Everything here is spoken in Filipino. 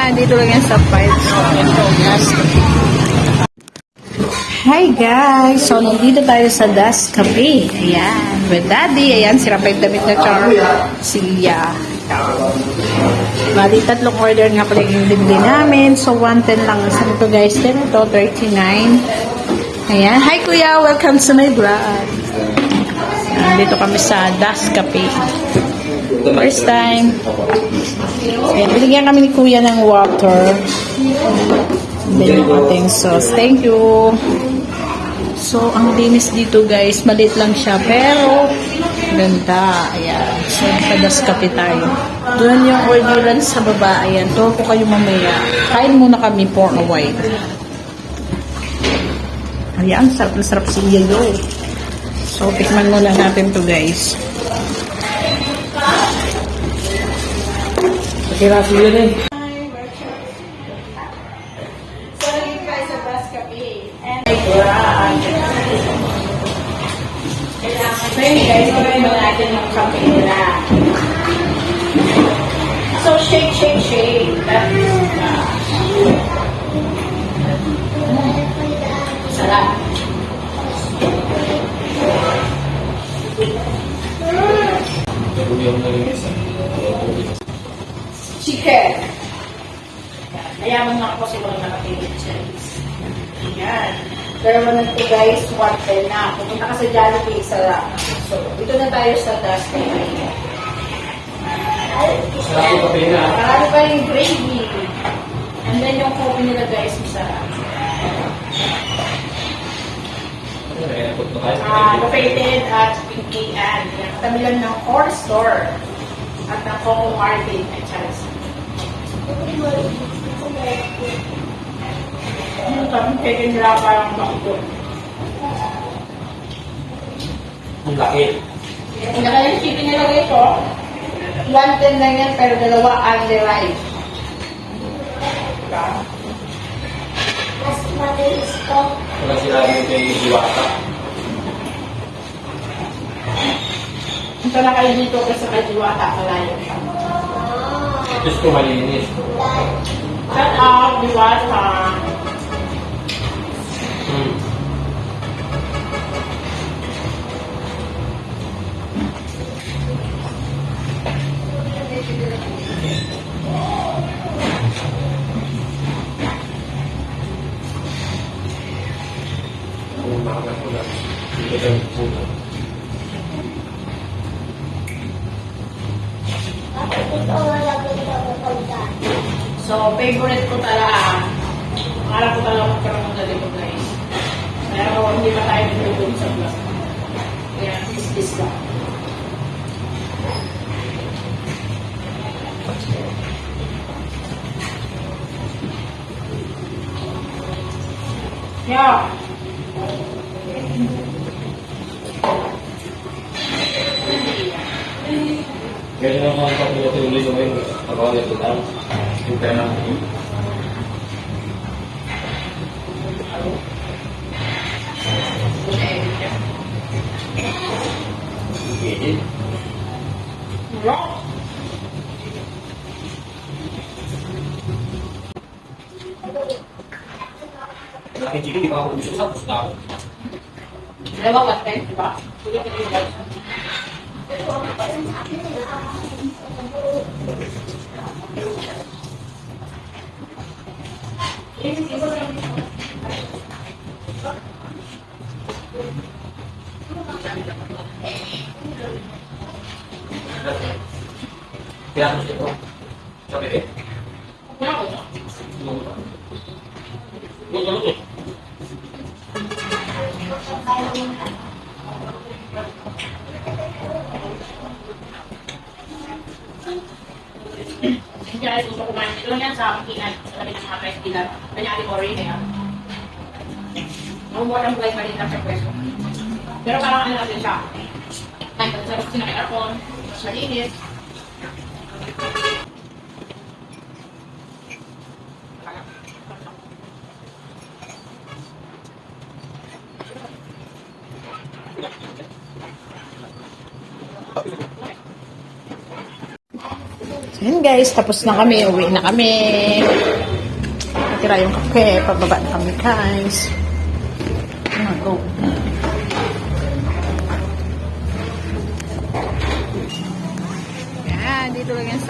Ayan, dito lang yan sa Files. Hi guys! So, nandito tayo sa Das Cafe. Ayan, with Daddy. Ayan, sira pa yung damit na Char. Siya. Bali, tatlong order nga pala yung bibili namin. So, 110 lang. Saan ito guys? 10 ito, 39. Ayan. Hi kuya! Welcome to my vlog. Dito kami sa Das Cafe. First time. Ayan, binigyan kami ni kuya ng water. Then yung ating sauce. Thank you. So, ang linis dito guys, maliit lang siya, pero ganda. Ayan. So, nakadas kape tayo. Doon yung orderan sa baba. Ayan. Tuwa po kayo mamaya. Kain muna kami for a while. Ayan. Sarap na sarap si Yayo. So, tikman muna natin to guys. Kira po yun eh. So yun guys, magaling ba natin yung kape nila. So shake, shake, shake. Sarap. Chicken. Ayaman nga ako siguro nakapilip cheese. Ayan. Pero naman ito guys, 110 na. Pupunta ka sa Jollibee, isa lang. So, dito na tayo sa Das Cafe. Marami pa yung gravy. And then yung coffee nila guys, masarap. Located at Pinkian. Katabi lang ng Core Store. At ng Coco Martin at Chelsea. Sabi kayo nila parang bakit. Ang laki. Ang laki yung chicken nila ito. 110 lang yan, pero dalawa only rice. Mas malinis to. Wala sila rin kayo yung diwata. Ito na kayo dito kasi sa Kajiwata, kalayo siya. Gusto ko malinis. Shut up, Diwata. So, favorite ko talaga. Pangarap ko talaga magkaroon ng ganito guys. Pero hindi pa tayo niluluto sa vlog. Kaya, is lang. Yeah. Kaya na mga kapatuloy ko ngayon, pagkawag ito lang. Yung pera natin. Okay. Laki chicken, di ba ako gusto sa pusta ako? Dalawa ba tayo, di ba? Kaya ako siya ito. Sabi eh. Luto. Kaya gusto ko kumain. Ito lang yan sa Pinkian. Sa labi ng mga press dealer. Kanyari ko rin kaya. Mamuha ng buhay pa rin lang sa pwesto. Pero parang ano natin siya. Kahit sa sarap sinakit aircon. Mas malinis. Yan guys, tapos na kami. Uwi na kami. Natira yung kape. Pababa na kami guys. Go. Yan, dito lang yan sa